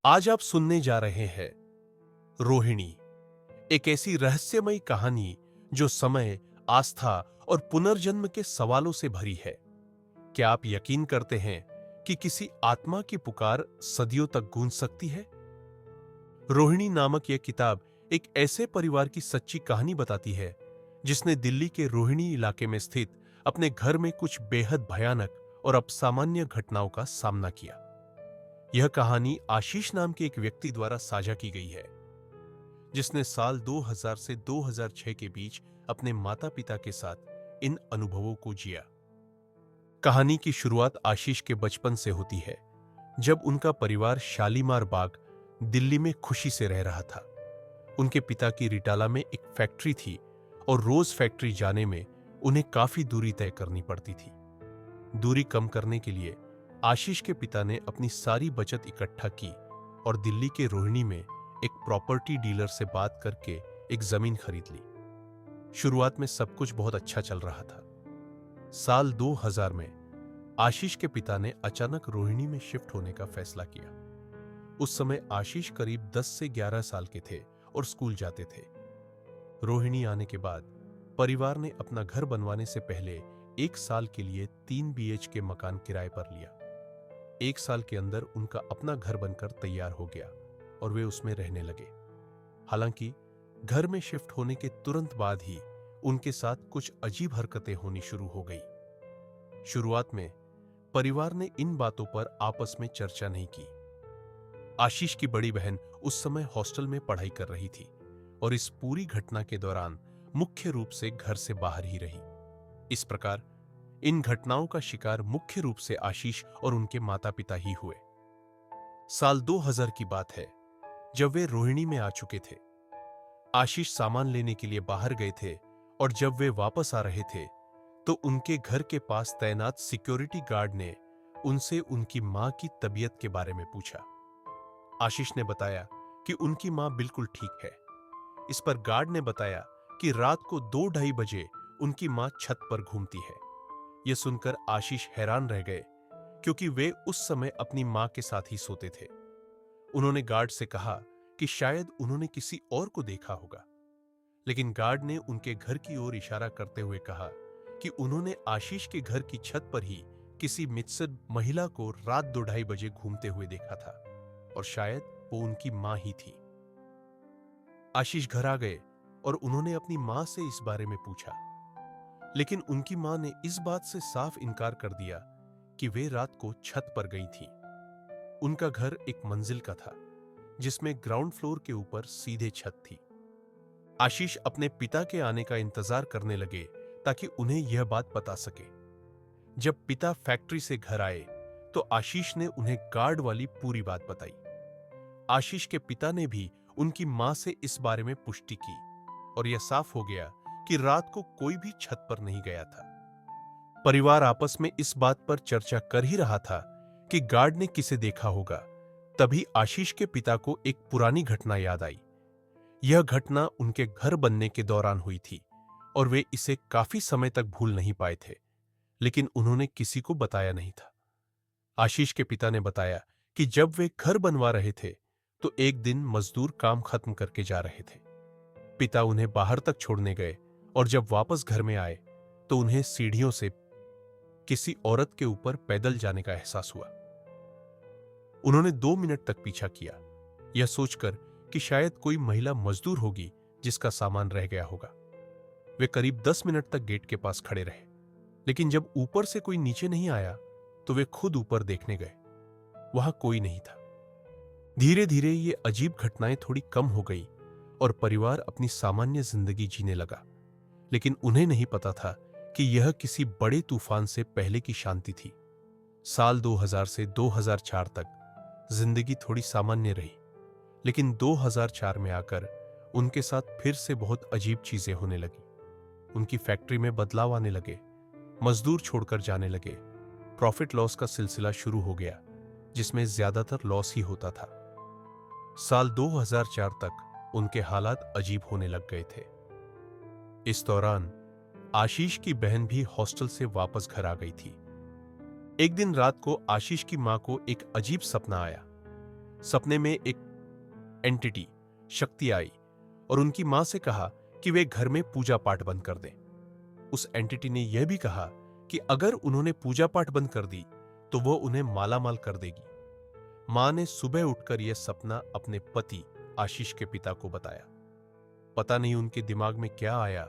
आज आप सुनने जा रहे हैं रोहिणी, एक ऐसी रहस्यमयी कहानी जो समय, आस्था और पुनर्जन्म के सवालों से भरी है। क्या आप यकीन करते हैं कि किसी आत्मा की पुकार सदियों तक गूंज सकती है? रोहिणी नामक यह किताब एक ऐसे परिवार की सच्ची कहानी बताती है जिसने दिल्ली के रोहिणी इलाके में स्थित अपने घर में कुछ बेहद भयानक और असामान्य घटनाओं का सामना किया। यह कहानी आशीष नाम के एक व्यक्ति द्वारा साझा की गई है, जिसने साल 2000 से 2006 के बीच अपने माता-पिता के साथ इन अनुभवों को जिया। कहानी की शुरुआत आशीष के बचपन से होती है, जब उनका परिवार शालीमार बाग, दिल्ली में खुशी से रह रहा था। उनके पिता की रिटाला में एक फैक्ट्री थी और रोज फैक्ट्री जाने में उन्हें काफी दूरी तय करनी पड़ती थी। दूरी कम करने के लिए आशीष के पिता ने अपनी सारी बचत इकट्ठा की और दिल्ली के रोहिणी में एक प्रॉपर्टी डीलर से बात करके एक जमीन खरीद ली। शुरुआत में सब कुछ बहुत अच्छा चल रहा था। साल 2000 में आशीष के पिता ने अचानक रोहिणी में शिफ्ट होने का फैसला किया। उस समय आशीष करीब 10 से 11 साल के थे और स्कूल जाते थे। रोहिणी आने के बाद परिवार ने अपना घर बनवाने से पहले 1 साल के लिए 3 BHK मकान किराए पर लिया। 1 साल के अंदर उनका अपना घर बनकर तैयार हो गया और वे उसमें रहने लगे। हालांकि घर में शिफ्ट होने के तुरंत बाद ही उनके साथ कुछ अजीब हरकतें होनी शुरू हो गई। शुरुआत में परिवार ने इन बातों पर आपस में चर्चा नहीं की। आशीष की बड़ी बहन उस समय हॉस्टल में पढ़ाई कर रही थी और इस पूरी घटना के दौरान मुख्य रूप से घर से बाहर ही रही। इस प्रकार इन घटनाओं का शिकार मुख्य रूप से आशीष और उनके माता-पिता ही हुए। साल 2000 की बात है, जब वे रोहिणी में आ चुके थे। आशीष सामान लेने के लिए बाहर गए थे और जब वे वापस आ रहे थे तो उनके घर के पास तैनात सिक्योरिटी गार्ड ने उनसे उनकी मां की तबीयत के बारे में पूछा। आशीष ने बताया कि उनकी मां बिल्कुल ठीक है। इस पर गार्ड ने बताया कि रात को 2-2:30 बजे उनकी मां छत पर घूमती है। यह सुनकर आशीष हैरान रह गए, क्योंकि वे उस समय अपनी मां के साथ ही सोते थे। उन्होंने गार्ड से कहा कि शायद उन्होंने किसी और को देखा होगा, लेकिन गार्ड ने उनके घर की ओर इशारा करते हुए कहा कि उन्होंने आशीष के घर की छत पर ही किसी मिस्र महिला को रात 2-2:30 बजे घूमते हुए देखा था और शायद वो उनकी मां ही थी। आशीष घर आ गए और उन्होंने अपनी मां से इस बारे में पूछा, लेकिन उनकी मां ने इस बात से साफ इनकार कर दिया कि वे रात को छत पर गई थी। उनका घर एक मंजिल का था, जिसमें ग्राउंड फ्लोर के ऊपर सीधे छत थी। आशीष अपने पिता के आने का इंतजार करने लगे ताकि उन्हें यह बात बता सके। जब पिता फैक्ट्री से घर आए तो आशीष ने उन्हें गार्ड वाली पूरी बात बताई। आशीष के पिता ने भी उनकी मां से इस बारे में पुष्टि की और यह साफ हो गया कि रात को कोई भी छत पर नहीं गया था। परिवार आपस में इस बात पर चर्चा कर ही रहा था कि गार्ड ने किसे देखा होगा। तभी आशीष के पिता को एक पुरानी घटना याद आई। यह घटना उनके घर बनने के दौरान हुई थी और वे इसे काफी समय तक भूल नहीं पाए थे, लेकिन उन्होंने किसी को बताया नहीं था। आशीष के पिता ने बताया कि जब वे घर बनवा रहे थे तो एक दिन मजदूर काम खत्म करके जा रहे थे। पिता उन्हें बाहर तक छोड़ने गए और जब वापस घर में आए तो उन्हें सीढ़ियों से किसी औरत के ऊपर पैदल जाने का एहसास हुआ। उन्होंने 2 मिनट तक पीछा किया, यह सोचकर कि शायद कोई महिला मजदूर होगी जिसका सामान रह गया होगा। वे करीब 10 मिनट तक गेट के पास खड़े रहे, लेकिन जब ऊपर से कोई नीचे नहीं आया तो वे खुद ऊपर देखने गए। वहां कोई नहीं था। धीरे धीरे ये अजीब घटनाएं थोड़ी कम हो गई और परिवार अपनी सामान्य जिंदगी जीने लगा, लेकिन उन्हें नहीं पता था कि यह किसी बड़े तूफान से पहले की शांति थी। साल 2000 से 2004 तक जिंदगी थोड़ी सामान्य रही, लेकिन 2004 में आकर उनके साथ फिर से बहुत अजीब चीजें होने लगी। उनकी फैक्ट्री में बदलाव आने लगे, मजदूर छोड़कर जाने लगे, प्रॉफिट लॉस का सिलसिला शुरू हो गया, जिसमें ज्यादातर लॉस ही होता था। साल 2004 तक उनके हालात अजीब होने लग गए थे। इस दौरान आशीष की बहन भी हॉस्टल से वापस घर आ गई थी। एक दिन रात को आशीष की मां को एक अजीब सपना आया। सपने में एक एंटिटी शक्ति आई और उनकी मां से कहा कि वे घर में पूजा पाठ बंद कर दें। उस एंटिटी ने यह भी कहा कि अगर उन्होंने पूजा पाठ बंद कर दी तो वो उन्हें मालामाल कर देगी। मां ने सुबह उठकर यह सपना अपने पति आशीष के पिता को बताया। पता नहीं उनके दिमाग में क्या आया,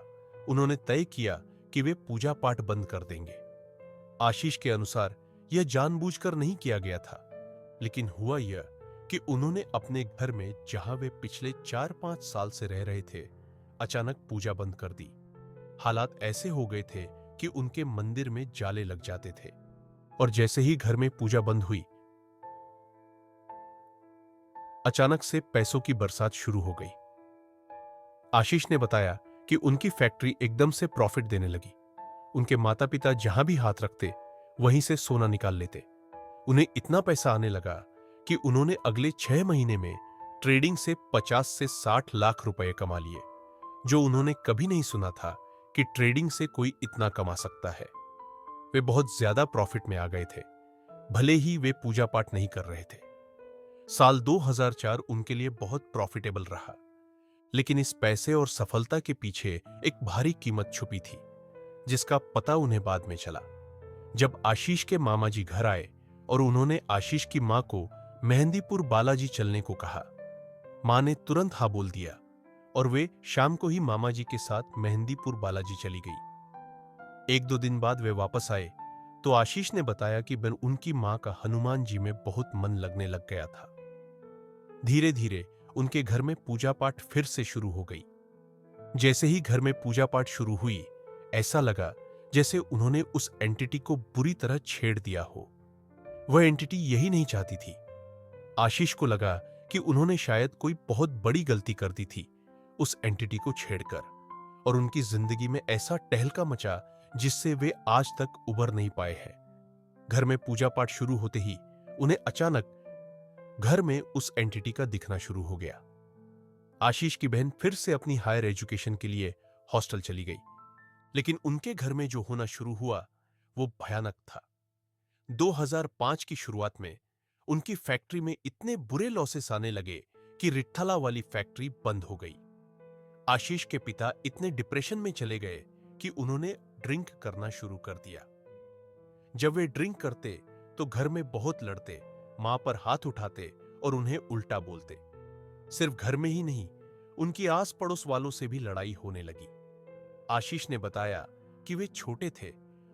उन्होंने तय किया कि वे पूजा पाठ बंद कर देंगे। आशीष के अनुसार यह जानबूझकर नहीं किया गया था, लेकिन हुआ यह कि उन्होंने अपने घर में जहां वे पिछले 4-5 साल से रह रहे थे, अचानक पूजा बंद कर दी। हालात ऐसे हो गए थे कि उनके मंदिर में जाले लग जाते थे और जैसे ही घर में पूजा बंद हुई, अचानक से पैसों की बरसात शुरू हो गई। आशीष ने बताया कि उनकी फैक्ट्री एकदम से प्रॉफिट देने लगी। उनके माता पिता जहां भी हाथ रखते वहीं से सोना निकाल लेते। उन्हें इतना पैसा आने लगा कि उन्होंने अगले 6 महीने में ट्रेडिंग से 50 से 60 लाख रुपए कमा लिए, जो उन्होंने कभी नहीं सुना था कि ट्रेडिंग से कोई इतना कमा सकता है। वे बहुत ज्यादा प्रॉफिट में आ गए थे, भले ही वे पूजा पाठ नहीं कर रहे थे। साल 2004 उनके लिए बहुत प्रॉफिटेबल रहा, लेकिन इस पैसे और सफलता के पीछे एक भारी कीमत छुपी थी, जिसका पता उन्हें बाद में चला। जब आशीष के मामा जी घर आए और उन्होंने आशीष की मां को मेहंदीपुर बालाजी चलने को कहा, मां ने तुरंत हाँ बोल दिया और वे शाम को ही मामा जी के साथ मेहंदीपुर बालाजी चली गई। 1-2 दिन बाद वे वापस आए तो आशीष ने बताया कि उनकी मां का हनुमान जी में बहुत मन लगने लग गया था। धीरे धीरे उनके घर में पूजा पाठ फिर से शुरू हो गई। जैसे ही घर में पूजा पाठ शुरू हुई, ऐसा लगा जैसे उन्होंने उस एंटिटी को बुरी तरह छेड़ दिया हो। वह एंटिटी यही नहीं चाहती थी। आशीष को लगा कि उन्होंने शायद कोई बहुत बड़ी गलती कर दी थी उस एंटिटी को छेड़कर, और उनकी जिंदगी में ऐसा टहलका मचा जिससे वे आज तक उबर नहीं पाए हैं। घर में पूजा पाठ शुरू होते ही उन्हें अचानक घर में उस एंटिटी का दिखना शुरू हो गया। आशीष की बहन फिर से अपनी हायर एजुकेशन के लिए हॉस्टल चली गई, लेकिन उनके घर में जो होना शुरू हुआ वो भयानक था। 2005 की शुरुआत में उनकी फैक्ट्री में इतने बुरे लॉसेस आने लगे कि रिट्ठला वाली फैक्ट्री बंद हो गई। आशीष के पिता इतने डिप्रेशन में चले गए कि उन्होंने ड्रिंक करना शुरू कर दिया। जब वे ड्रिंक करते तो घर में बहुत लड़ते, मां पर हाथ उठाते और उन्हें उल्टा बोलते। सिर्फ घर में ही नहीं, उनकी आस पड़ोस वालों से भी लड़ाई होने लगी। आशीष ने बताया कि वे छोटे थे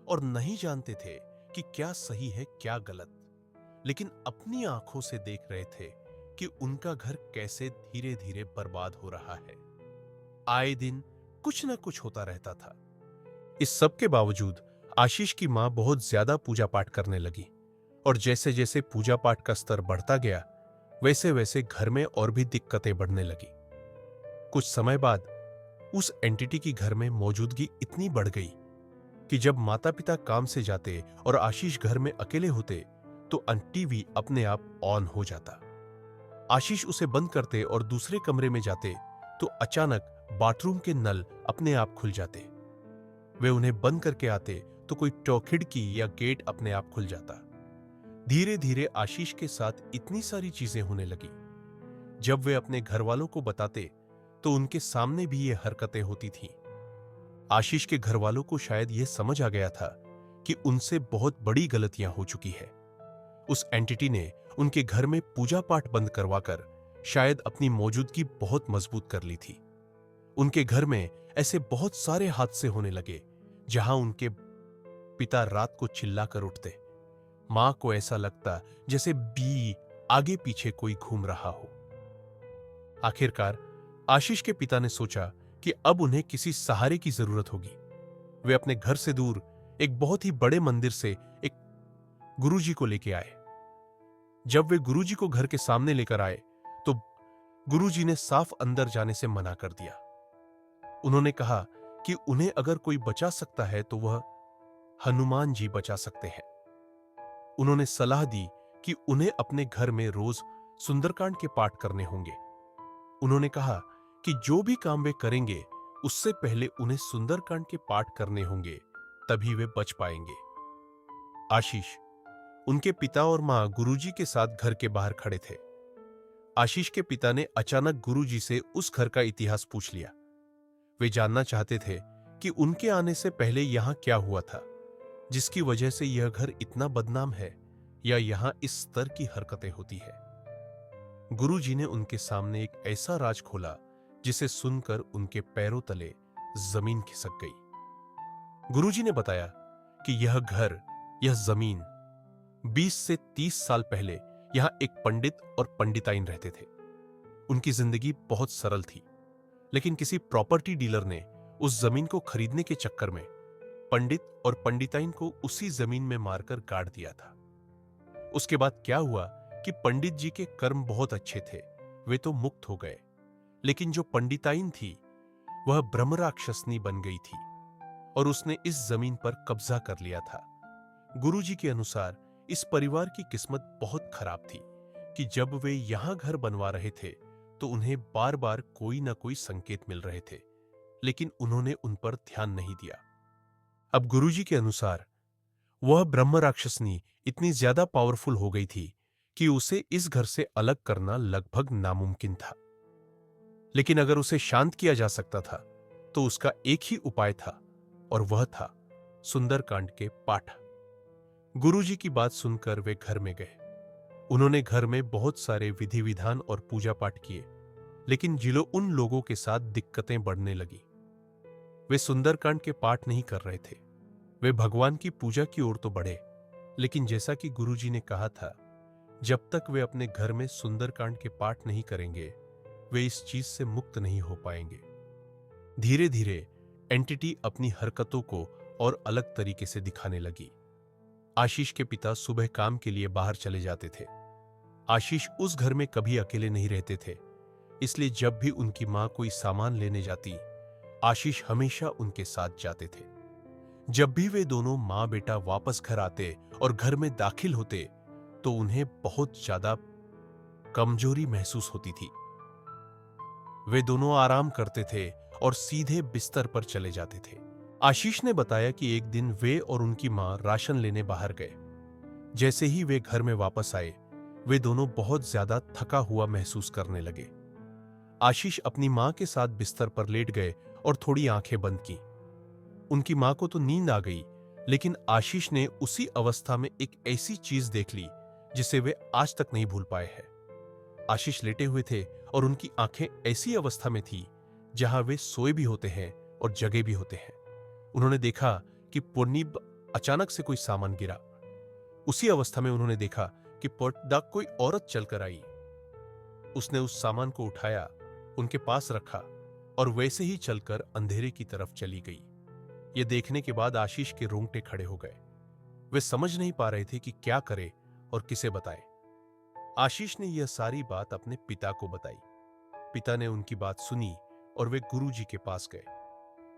और नहीं जानते थे कि क्या सही है क्या गलत, लेकिन अपनी आंखों से देख रहे थे कि उनका घर कैसे धीरे धीरे बर्बाद हो रहा है। आए दिन कुछ न कुछ होता रहता था। इस सब के बावजूद आशीष की मां बहुत ज्यादा पूजा पाठ करने लगी, और जैसे जैसे पूजा पाठ का स्तर बढ़ता गया, वैसे वैसे घर में और भी दिक्कतें बढ़ने लगी। कुछ समय बाद उस एंटिटी की घर में मौजूदगी इतनी बढ़ गई कि जब माता पिता काम से जाते और आशीष घर में अकेले होते तो टीवी अपने आप ऑन हो जाता। आशीष उसे बंद करते और दूसरे कमरे में जाते तो अचानक बाथरूम के नल अपने आप खुल जाते। वे उन्हें बंद करके आते तो कोई खिड़की या गेट अपने आप खुल जाता। धीरे धीरे आशीष के साथ इतनी सारी चीजें होने लगी। जब वे अपने घर वालों को बताते तो उनके सामने भी ये हरकतें होती थीं। आशीष के घर वालों को शायद यह समझ आ गया था कि उनसे बहुत बड़ी गलतियां हो चुकी है। उस एंटिटी ने उनके घर में पूजा पाठ बंद करवाकर शायद अपनी मौजूदगी बहुत मजबूत कर ली थी। उनके घर में ऐसे बहुत सारे हादसे होने लगे जहां उनके पिता रात को चिल्लाकर उठते। मां को ऐसा लगता जैसे आगे पीछे कोई घूम रहा हो। आखिरकार आशीष के पिता ने सोचा कि अब उन्हें किसी सहारे की जरूरत होगी। वे अपने घर से दूर एक बहुत ही बड़े मंदिर से एक गुरुजी को लेके आए। जब वे गुरुजी को घर के सामने लेकर आए तो गुरुजी ने साफ अंदर जाने से मना कर दिया। उन्होंने कहा कि उन्हें अगर कोई बचा सकता है तो वह हनुमान जी बचा सकते हैं। उन्होंने सलाह दी कि उन्हें अपने घर में रोज सुंदरकांड के पाठ करने होंगे। उन्होंने कहा कि जो भी काम वे करेंगे उससे पहले उन्हें सुंदरकांड के पाठ करने होंगे, तभी वे बच पाएंगे। आशीष, उनके पिता और मां गुरुजी के साथ घर के बाहर खड़े थे। आशीष के पिता ने अचानक गुरुजी से उस घर का इतिहास पूछ लिया। वे जानना चाहते थे कि उनके आने से पहले यहां क्या हुआ था, जिसकी वजह से यह घर इतना बदनाम है, या यहां इस स्तर की हरकतें होती है। गुरुजी ने उनके सामने एक ऐसा राज खोला जिसे सुनकर उनके पैरों तले जमीन खिसक गई। गुरुजी ने बताया कि यह घर, यह जमीन 20 से 30 साल पहले यहां एक पंडित और पंडिताइन रहते थे। उनकी जिंदगी बहुत सरल थी, लेकिन किसी प्रॉपर्टी डीलर ने उस जमीन को खरीदने के चक्कर में पंडित और पंडिताइन को उसी जमीन में मारकर गाड़ दिया था। उसके बाद क्या हुआ कि पंडित जी के कर्म बहुत अच्छे थे, वे तो मुक्त हो गए, लेकिन जो पंडिताइन थी वह ब्रह्म राक्षसनी बन गई थी और उसने इस जमीन पर कब्जा कर लिया था। गुरुजी के अनुसार इस परिवार की किस्मत बहुत खराब थी कि जब वे यहां घर बनवा रहे थे तो उन्हें बार बार कोई ना कोई संकेत मिल रहे थे, लेकिन उन्होंने उन पर ध्यान नहीं दिया। अब गुरुजी के अनुसार वह ब्रह्म राक्षसनी इतनी ज्यादा पावरफुल हो गई थी कि उसे इस घर से अलग करना लगभग नामुमकिन था। लेकिन अगर उसे शांत किया जा सकता था तो उसका एक ही उपाय था, और वह था सुंदरकांड के पाठ। गुरुजी की बात सुनकर वे घर में गए। उन्होंने घर में बहुत सारे विधि विधान और पूजा पाठ किए, लेकिन जिलो उन लोगों के साथ दिक्कतें बढ़ने लगी। वे सुंदरकांड के पाठ नहीं कर रहे थे। वे भगवान की पूजा की ओर तो बढ़े, लेकिन जैसा कि गुरुजी ने कहा था, जब तक वे अपने घर में सुंदरकांड के पाठ नहीं करेंगे वे इस चीज से मुक्त नहीं हो पाएंगे। धीरे धीरे एंटिटी अपनी हरकतों को और अलग तरीके से दिखाने लगी। आशीष के पिता सुबह काम के लिए बाहर चले जाते थे। आशीष उस घर में कभी अकेले नहीं रहते थे, इसलिए जब भी उनकी मां कोई सामान लेने जाती, आशीष हमेशा उनके साथ जाते थे। जब भी वे दोनों मां बेटा वापस घर आते और घर में दाखिल होते तो उन्हें बहुत ज्यादा कमजोरी महसूस होती थी। वे दोनों आराम करते थे और सीधे बिस्तर पर चले जाते थे। आशीष ने बताया कि एक दिन वे और उनकी मां राशन लेने बाहर गए। जैसे ही वे घर में वापस आए, वे दोनों बहुत ज्यादा थका हुआ महसूस करने लगे। आशीष अपनी मां के साथ बिस्तर पर लेट गए और थोड़ी आंखें बंद की। उनकी मां को तो नींद आ गई, लेकिन आशीष ने उसी अवस्था में एक ऐसी चीज देख ली जिसे वे आज तक नहीं भूल पाए हैं। आशीष लेटे हुए थे और उनकी आंखें ऐसी अवस्था में थी जहां वे सोए भी होते हैं और जगे भी होते हैं। उन्होंने देखा कि पुर्नीब अचानक से कोई सामान गिरा। उसी अवस्था में उन्होंने देखा कि पर्दाक कोई औरत चलकर आई। उसने उस सामान को उठाया, उनके पास रखा और वैसे ही चलकर अंधेरे की तरफ चली गई। यह देखने के बाद आशीष के रोंगटे खड़े हो गए। वे समझ नहीं पा रहे थे कि क्या करे और किसे बताए। आशीष ने यह सारी बात अपने पिता को बताई। पिता ने उनकी बात सुनी और वे गुरुजी के पास गए।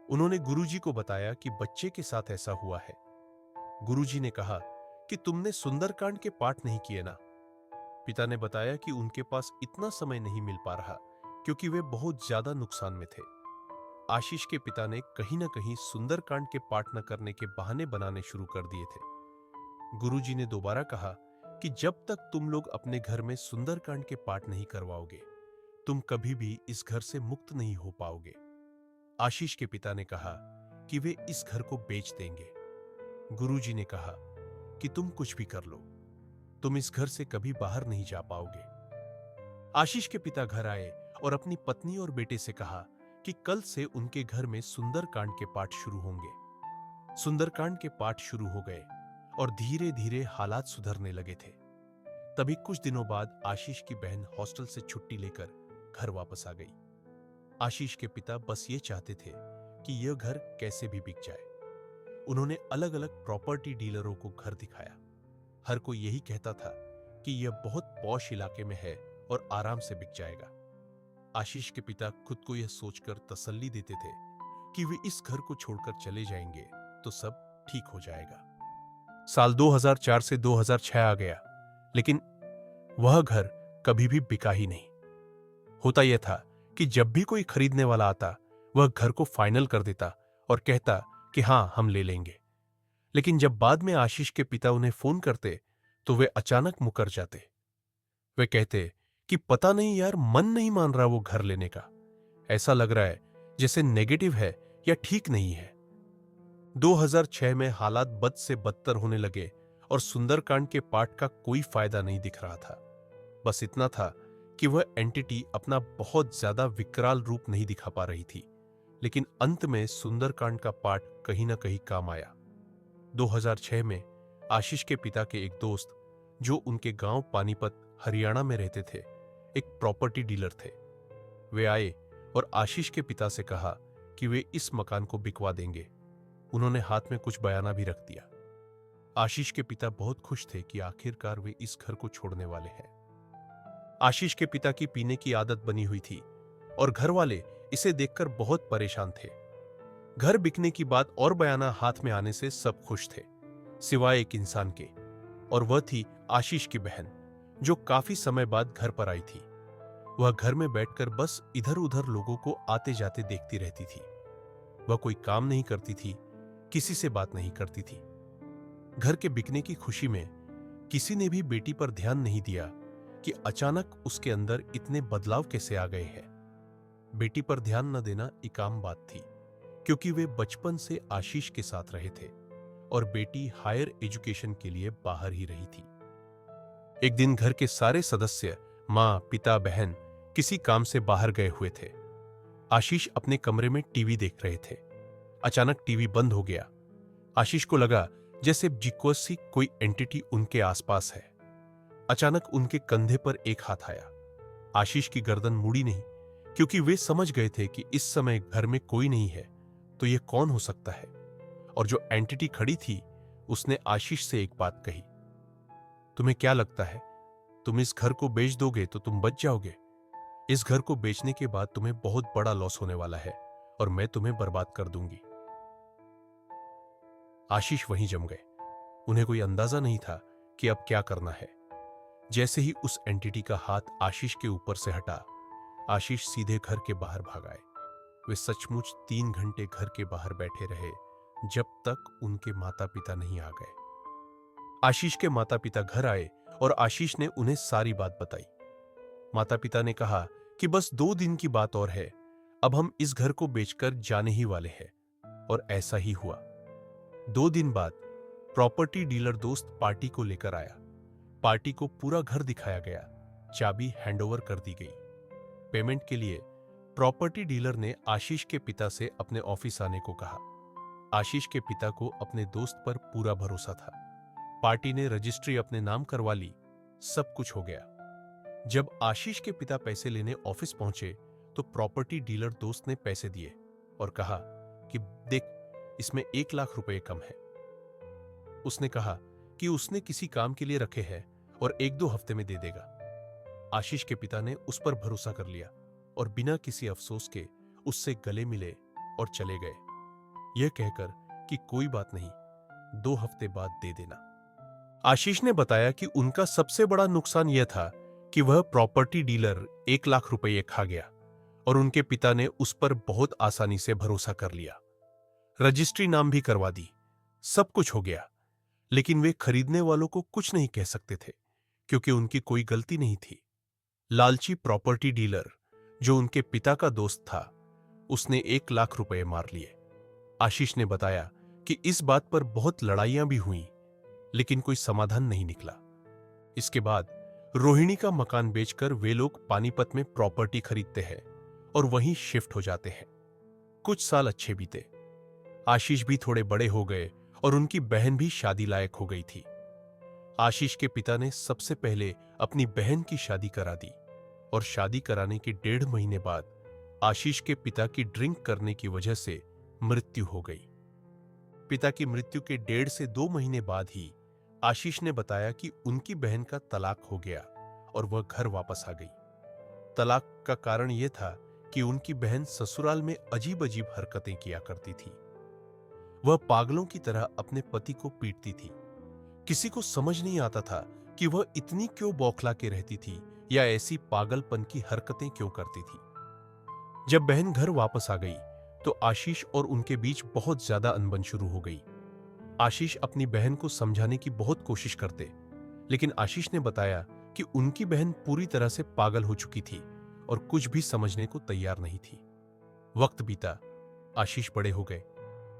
उन्होंने गुरुजी को बताया कि बच्चे के साथ ऐसा हुआ है। गुरुजी ने कहा कि तुमने सुंदरकांड के पाठ नहीं किए ना। पिता ने बताया कि उनके पास इतना समय नहीं मिल पा रहा क्योंकि वे बहुत ज्यादा नुकसान में थे। आशीष के पिता ने कहीं ना कहीं सुंदरकांड के पाठ न करने के बहाने बनाने शुरू कर दिए थे। गुरुजी ने दोबारा कहा कि जब तक तुम लोग अपने घर में सुंदरकांड के पाठ नहीं करवाओगे, तुम कभी भी इस घर से मुक्त नहीं हो पाओगे। आशीष के पिता ने कहा कि वे इस घर को बेच देंगे। गुरुजी ने कहा कि तुम कुछ भी कर लो, तुम इस घर से कभी बाहर नहीं जा पाओगे। आशीष के पिता घर आए और अपनी पत्नी और बेटे से कहा कि कल से उनके घर में सुंदरकांड के पाठ शुरू होंगे। सुंदरकांड के पाठ शुरू हो गए और धीरे धीरे हालात सुधरने लगे थे। तभी कुछ दिनों बाद आशीष की बहन हॉस्टल से छुट्टी लेकर घर वापस आ गई। आशीष के पिता बस ये चाहते थे कि यह घर कैसे भी बिक जाए। उन्होंने अलग अलग प्रॉपर्टी डीलरों को घर दिखाया। हर कोई यही कहता था कि यह बहुत पॉश इलाके में है और आराम से बिक जाएगा। आशीष के पिता खुद को यह सोचकर तसल्ली देते थे कि वे इस घर को छोड़कर चले जाएंगे तो सब ठीक हो जाएगा। साल 2004 से 2006 आ गया, लेकिन वह घर कभी भी बिका ही नहीं। होता यह था कि जब भी कोई खरीदने वाला आता, वह घर को फाइनल कर देता और कहता कि हां, हम ले लेंगे। लेकिन जब बाद में आशीष के पिता उन्हें फोन करते तो वे अचानक मुकर जाते। वे कहते कि पता नहीं यार, मन नहीं मान रहा वो घर लेने का। ऐसा लग रहा है जैसे नेगेटिव है या ठीक नहीं है। 2006 में हालात बद से बदतर होने लगे और सुंदरकांड के पाठ का कोई फायदा नहीं दिख रहा था। बस इतना था कि वह एंटिटी अपना बहुत ज्यादा विकराल रूप नहीं दिखा पा रही थी, लेकिन अंत में सुंदरकांड का पाठ कहीं ना कहीं काम आया। 2006 में आशीष के पिता के एक दोस्त, जो उनके गांव पानीपत हरियाणा में रहते थे, एक प्रॉपर्टी डीलर थे। वे आए और आशीष के पिता से कहा कि वे इस मकान को बिकवा देंगे। उन्होंने हाथ में कुछ बयाना भी रख दिया। आशीष के पिता बहुत खुश थे कि आखिरकार वे इस घर को छोड़ने वाले हैं। आशीष के पिता की पीने की आदत बनी हुई थी और घर वाले इसे देखकर बहुत परेशान थे। घर बिकने की बात और बयाना हाथ में आने से सब खुश थे, सिवाय एक इंसान के, और वह थी आशीष की बहन, जो काफी समय बाद घर पर आई थी। वह घर में बैठकर बस इधर उधर लोगों को आते जाते देखती रहती थी। वह कोई काम नहीं करती थी, किसी से बात नहीं करती थी। घर के बिकने की खुशी में किसी ने भी बेटी पर ध्यान नहीं दिया कि अचानक उसके अंदर इतने बदलाव कैसे आ गए हैं। बेटी पर ध्यान न देना एक आम बात थी, क्योंकि वे बचपन से आशीष के साथ रहे थे और बेटी हायर एजुकेशन के लिए बाहर ही रही थी। एक दिन घर के सारे सदस्य, मां, पिता, बहन, किसी काम से बाहर गए हुए थे। आशीष अपने कमरे में टीवी देख रहे थे। अचानक टीवी बंद हो गया। आशीष को लगा जैसे जिक्वसी कोई एंटिटी उनके आसपास है। अचानक उनके कंधे पर एक हाथ आया। आशीष की गर्दन मुड़ी नहीं, क्योंकि वे समझ गए थे कि इस समय घर में कोई नहीं है, तो यह कौन हो सकता है। और जो एंटिटी खड़ी थी, उसने आशीष से एक बात कही, तुम्हें क्या लगता है, तुम इस घर को बेच दोगे तो तुम बच जाओगे? इस घर को बेचने के बाद तुम्हें बहुत बड़ा लॉस होने वाला है और मैं तुम्हें बर्बाद कर दूंगी। आशीष वहीं जम गए। उन्हें कोई अंदाजा नहीं था कि अब क्या करना है। जैसे ही उस एंटिटी का हाथ आशीष के ऊपर से हटा, आशीष सीधे घर के बाहर भाग आए। वे सचमुच 3 घंटे घर के बाहर बैठे रहे, जब तक उनके माता पिता नहीं आ गए। आशीष के माता पिता घर आए और आशीष ने उन्हें सारी बात बताई। माता पिता ने कहा कि बस 2 दिन की बात और है, अब हम इस घर को बेचकर जाने ही वाले हैं। और ऐसा ही हुआ। 2 दिन बाद प्रॉपर्टी डीलर दोस्त पार्टी को लेकर आया। पार्टी को पूरा घर दिखाया गया, चाबी हैंडओवर कर दी गई। पेमेंट के लिए प्रॉपर्टी डीलर ने आशीष के पिता से अपने ऑफिस आने को कहा। आशीष के पिता को अपने दोस्त पर पूरा भरोसा था। पार्टी ने रजिस्ट्री अपने नाम करवा ली, सब कुछ हो गया। जब आशीष के पिता पैसे लेने ऑफिस पहुंचे, तो प्रॉपर्टी डीलर दोस्त ने पैसे दिए और कहा कि देख, इसमें 1 लाख रुपए कम है। उसने कहा कि उसने किसी काम के लिए रखे हैं और 1-2 हफ्ते में दे देगा। आशीष के पिता ने उस पर भरोसा कर लिया और बिना किसी अफसोस के उससे गले मिले और चले गए, यह कहकर कि कोई बात नहीं, 2 हफ्ते बाद दे देना। आशीष ने बताया कि उनका सबसे बड़ा नुकसान यह था कि वह प्रॉपर्टी डीलर 1 लाख रुपए खा गया और उनके पिता ने उस पर बहुत आसानी से भरोसा कर लिया। रजिस्ट्री नाम भी करवा दी, सब कुछ हो गया, लेकिन वे खरीदने वालों को कुछ नहीं कह सकते थे, क्योंकि उनकी कोई गलती नहीं थी। लालची प्रॉपर्टी डीलर, जो उनके पिता का दोस्त था, उसने 1 लाख रुपए मार लिए। आशीष ने बताया कि इस बात पर बहुत लड़ाइयां भी हुईं, लेकिन कोई समाधान नहीं निकला। इसके बाद रोहिणी का मकान बेचकर वे लोग पानीपत में प्रॉपर्टी खरीदते हैं और वहीं शिफ्ट हो जाते हैं। कुछ साल अच्छे बीते। आशीष भी थोड़े बड़े हो गए और उनकी बहन भी शादी लायक हो गई थी। आशीष के पिता ने सबसे पहले अपनी बहन की शादी करा दी और शादी कराने के 1.5 महीने बाद आशीष के पिता की ड्रिंक करने की वजह से मृत्यु हो गई। पिता की मृत्यु के 1.5 से 2 महीने बाद ही आशीष ने बताया कि उनकी बहन का तलाक हो गया और वह घर वापस आ गई। तलाक का कारण यह था कि उनकी बहन ससुराल में अजीब अजीब हरकतें किया करती थी। वह पागलों की तरह अपने पति को पीटती थी। किसी को समझ नहीं आता था कि वह इतनी क्यों बौखला के रहती थी या ऐसी पागलपन की हरकतें क्यों करती थी। जब बहन घर वापस आ गई तो आशीष और उनके बीच बहुत ज्यादा अनबन शुरू हो गई। आशीष अपनी बहन को समझाने की बहुत कोशिश करते, लेकिन आशीष ने बताया कि उनकी बहन पूरी तरह से पागल हो चुकी थी और कुछ भी समझने को तैयार नहीं थी। वक्त बीता, आशीष बड़े हो गए,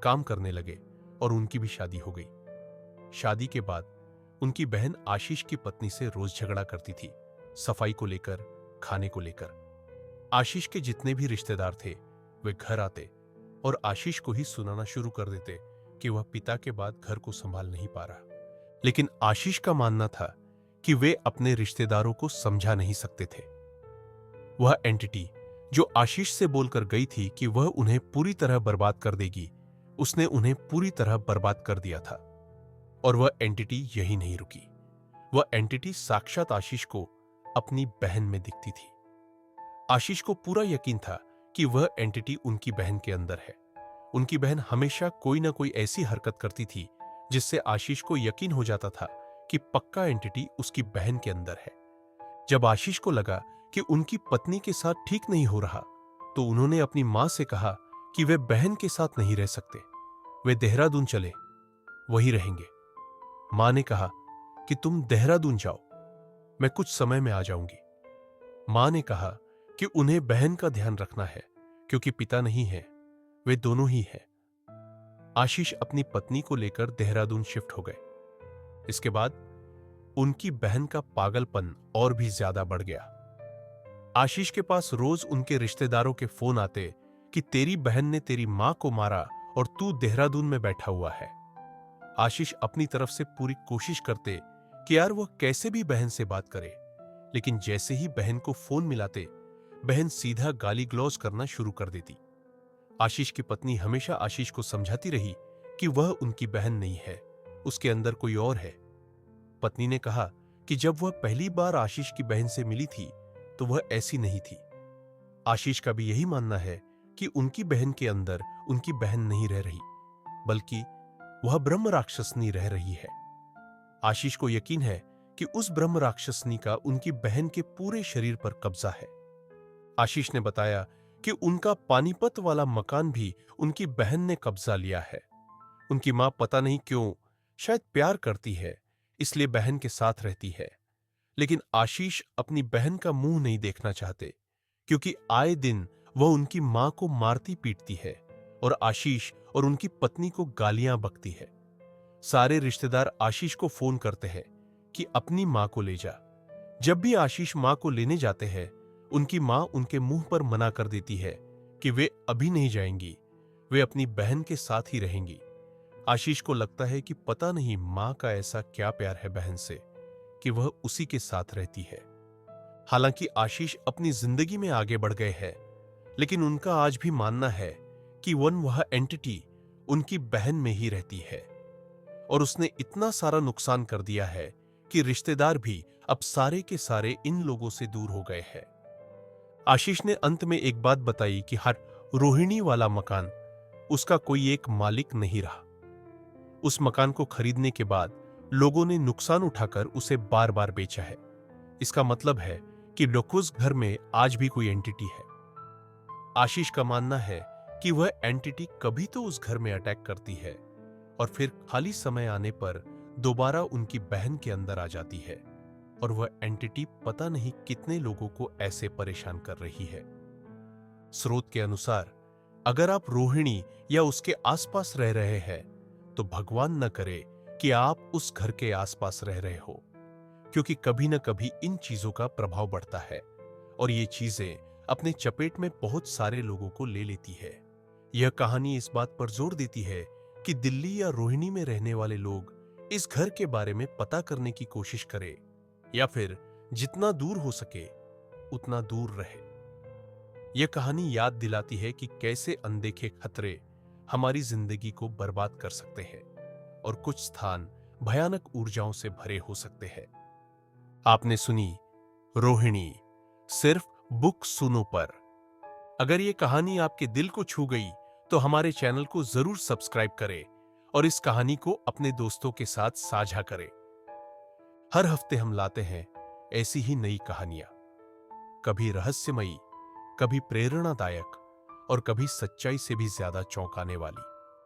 काम करने लगे और उनकी भी शादी हो गई। शादी के बाद उनकी बहन आशीष की पत्नी से रोज झगड़ा करती थी, सफाई को लेकर, खाने को लेकर। आशीष के जितने भी रिश्तेदार थे वे घर आते और आशीष को ही सुनाना शुरू कर देते कि वह पिता के बाद घर को संभाल नहीं पा रहा। लेकिन आशीष का मानना था कि वे अपने रिश्तेदारों को समझा नहीं सकते थे। वह एंटिटी जो आशीष से बोलकर गई थी कि वह उन्हें पूरी तरह बर्बाद कर देगी, उसने उन्हें पूरी तरह बर्बाद कर दिया था। और वह एंटिटी यही नहीं रुकी। वह एंटिटी साक्षात आशीष को अपनी बहन में दिखती थी। आशीष को पूरा यकीन था कि वह एंटिटी उनकी बहन के अंदर है। उनकी बहन हमेशा कोई ना कोई ऐसी हरकत करती थी जिससे आशीष को यकीन हो जाता था कि पक्का एंटिटी उसकी बहन के अंदर है। जब आशीष को लगा कि उनकी पत्नी के साथ ठीक नहीं हो रहा, तो उन्होंने अपनी मां से कहा कि वे बहन के साथ नहीं रह सकते, वे देहरादून चले, वहीं रहेंगे। मां ने कहा कि तुम देहरादून जाओ, मैं कुछ समय में आ जाऊंगी। मां ने कहा कि उन्हें बहन का ध्यान रखना है क्योंकि पिता नहीं है, वे दोनों ही हैं। आशीष अपनी पत्नी को लेकर देहरादून शिफ्ट हो गए। इसके बाद उनकी बहन का पागलपन और भी ज्यादा बढ़ गया। आशीष के पास रोज उनके रिश्तेदारों के फोन आते कि तेरी बहन ने तेरी मां को मारा और तू देहरादून में बैठा हुआ है। आशीष अपनी तरफ से पूरी कोशिश करते कि यार वह कैसे भी बहन से बात करे, लेकिन जैसे ही बहन को फोन मिलाते, बहन सीधा गाली ग्लौज करना शुरू कर देती। आशीष की पत्नी हमेशा आशीष को समझाती रही कि वह उनकी बहन नहीं है, उसके अंदर कोई और है। पत्नी ने कहा कि जब वह पहली बार आशीष की बहन से मिली थी तो वह ऐसी नहीं थी। आशीष का भी यही मानना है कि उनकी बहन के अंदर उनकी बहन नहीं रह रही, बल्कि वह ब्रह्म राक्षसनी रह रही है। आशीष को यकीन है कि उस ब्रह्म राक्षसनी का उनकी बहन के पूरे शरीर पर कब्जा है। आशीष ने बताया कि उनका पानीपत वाला मकान भी उनकी बहन ने कब्जा लिया है। उनकी मां पता नहीं क्यों, शायद प्यार करती है, इसलिए बहन के साथ रहती है। लेकिन आशीष अपनी बहन का मुंह नहीं देखना चाहते क्योंकि आए दिन वह उनकी मां को मारती पीटती है और आशीष और उनकी पत्नी को गालियां बकती है। सारे रिश्तेदार आशीष को फोन करते हैं कि अपनी मां को ले जा। जब भी आशीष मां को लेने जाते हैं, उनकी मां उनके मुंह पर मना कर देती है कि वे अभी नहीं जाएंगी, वे अपनी बहन के साथ ही रहेंगी। आशीष को लगता है कि पता नहीं मां का ऐसा क्या प्यार है बहन से कि वह उसी के साथ रहती है। हालांकि आशीष अपनी जिंदगी में आगे बढ़ गए हैं, लेकिन उनका आज भी मानना है कि वह एंटिटी उनकी बहन में ही रहती है और उसने इतना सारा नुकसान कर दिया है कि रिश्तेदार भी अब सारे के सारे इन लोगों से दूर हो गए हैं। आशीष ने अंत में एक बात बताई कि हर रोहिणी वाला मकान उसका कोई एक मालिक नहीं रहा। उस मकान को खरीदने के बाद लोगों ने नुकसान उठाकर उसे बार बार बेचा है। इसका मतलब है कि उस घर में आज भी कोई एंटिटी है। आशीष का मानना है कि वह एंटिटी कभी तो उस घर में अटैक करती है और फिर खाली समय आने पर दोबारा उनकी बहन के अंदर आ जाती है और वह एंटिटी पता नहीं कितने लोगों को ऐसे परेशान कर रही है। स्रोत के अनुसार अगर आप रोहिणी या उसके आसपास रह रहे हैं तो भगवान न करे कि आप उस घर के आसपास रह रहे हो, क्योंकि कभी न कभी इन चीजों का प्रभाव बढ़ता है और ये चीजें अपने चपेट में बहुत सारे लोगों को ले लेती है। यह कहानी इस बात पर जोर देती है कि दिल्ली या रोहिणी में रहने वाले लोग इस घर के बारे में पता करने की कोशिश करें या फिर जितना दूर हो सके उतना दूर रहे। यह कहानी याद दिलाती है कि कैसे अनदेखे खतरे हमारी जिंदगी को बर्बाद कर सकते हैं और कुछ स्थान भयानक ऊर्जाओं से भरे हो सकते हैं। आपने सुनी रोहिणी, सिर्फ बुक सुनो पर। अगर यह कहानी आपके दिल को छू गई तो हमारे चैनल को जरूर सब्सक्राइब करें और इस कहानी को अपने दोस्तों के साथ साझा करें। हर हफ्ते हम लाते हैं ऐसी ही नई कहानियां, कभी रहस्यमयी, कभी प्रेरणादायक और कभी सच्चाई से भी ज्यादा चौंकाने वाली।